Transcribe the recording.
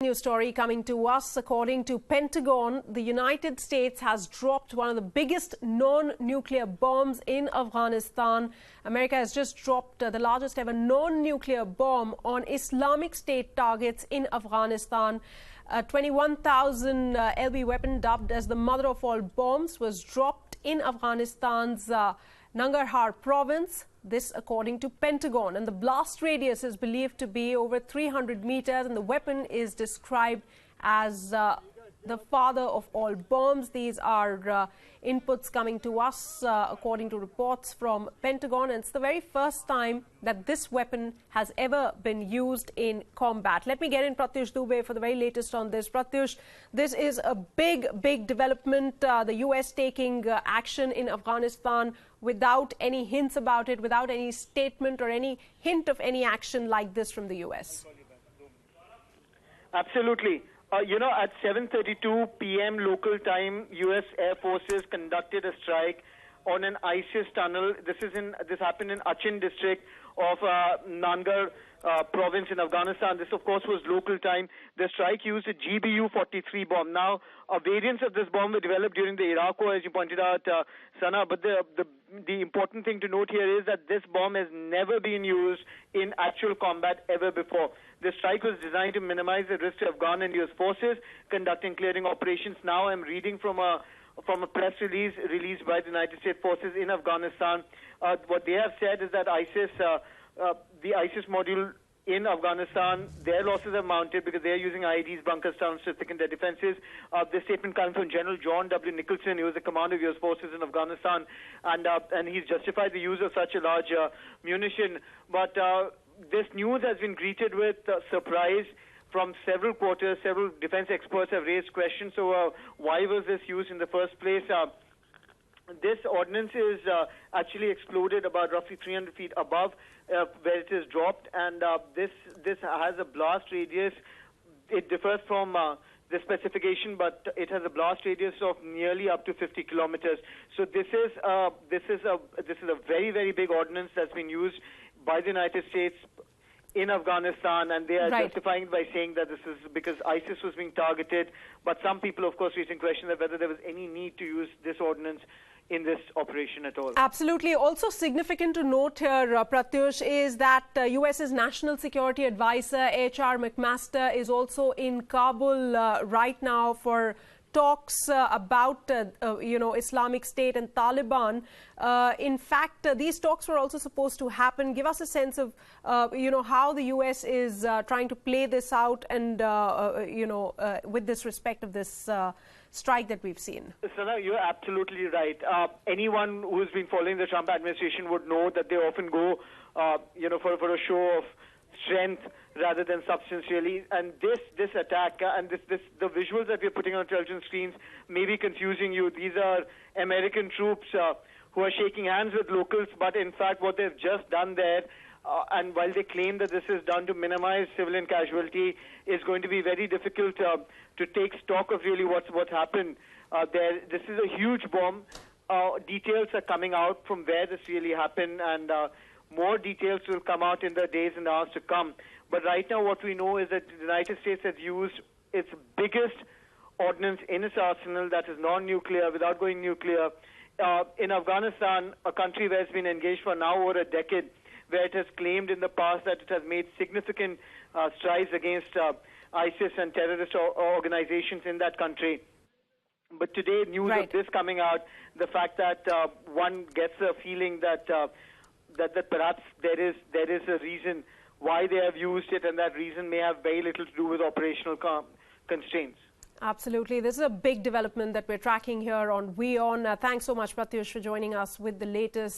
News story coming to us. According to Pentagon, the United States has dropped one of the biggest non-nuclear bombs in Afghanistan. America has just dropped the largest ever non-nuclear bomb on Islamic State targets in Afghanistan. A 21,000 lb weapon dubbed as the mother of all bombs was dropped in Afghanistan's Nangarhar province. This according to Pentagon, and the blast radius is believed to be over 300 meters, and the weapon is described as the father of all bombs. These are inputs coming to us according to reports from Pentagon, and it's the very first time that this weapon has ever been used in combat. Let me get in Pratyush Dubey for the very latest on this. Pratyush, this is a big development, the US taking action in Afghanistan without any hints about it, without any statement or any hint of any action like this from the US. Absolutely. At 7:32 p.m. local time, U.S. Air Forces conducted a strike on an ISIS tunnel. This happened in Achin district of Nangar province in Afghanistan. This, of course, was local time. The strike used a GBU-43 bomb. Now, variants of this bomb were developed during the Iraq War, as you pointed out, Sana. But the important thing to note here is that this bomb has never been used in actual combat ever before. The strike was designed to minimize the risk to Afghan and U.S. forces conducting clearing operations. Now I'm reading from a press release released by the United States forces in Afghanistan. What they have said is that the ISIS module in Afghanistan, their losses have mounted because they are using IEDs, bunkers, tunnels to thicken their defenses. This statement comes from General John W. Nicholson, who is the commander of U.S. forces in Afghanistan, and he's justified the use of such a large munition. But this news has been greeted with surprise from several quarters. Several defense experts have raised questions over why was this used in the first place. This ordnance is actually exploded about roughly 300 feet above where it is dropped, and this has a blast radius. It differs from the specification, but it has a blast radius of nearly up to 50 kilometers. So this is a very big ordnance that's been used by the United States in Afghanistan, and they are justifying it by saying that this is because ISIS was being targeted. But some people, of course, raising questions of whether there was any need to use this ordnance in this operation at all. Absolutely. Also significant to note here, Pratyush, is that US's National Security Advisor, H.R. McMaster, is also in Kabul right now for talks about Islamic State and Taliban. In fact, these talks were also supposed to happen. Give us a sense of how the US is trying to play this out, and with this respect of this strike that we've seen. Sana, you're absolutely right. Anyone who's been following the Trump administration would know that they often go for a show of strength rather than substance, really. And this attack and the visuals that we're putting on television screens may be confusing you. These are American troops who are shaking hands with locals, but in fact what they've just done there, and while they claim that this is done to minimize civilian casualty, is going to be very difficult to take stock of really what's happened there. This is a huge bomb. Details are coming out from where this really happened, and more details will come out in the days and hours to come. But right now what we know is that the United States has used its biggest ordnance in its arsenal that is non-nuclear, without going nuclear, in Afghanistan, a country where it's been engaged for now over a decade, where it has claimed in the past that it has made significant strides against ISIS and terrorist organizations in that country. But today, news of this coming out, the fact that one gets a feeling that that perhaps there is a reason why they have used it, and that reason may have very little to do with operational constraints. Absolutely. This is a big development that we're tracking here on WION. Thanks so much, Pratyush, for joining us with the latest.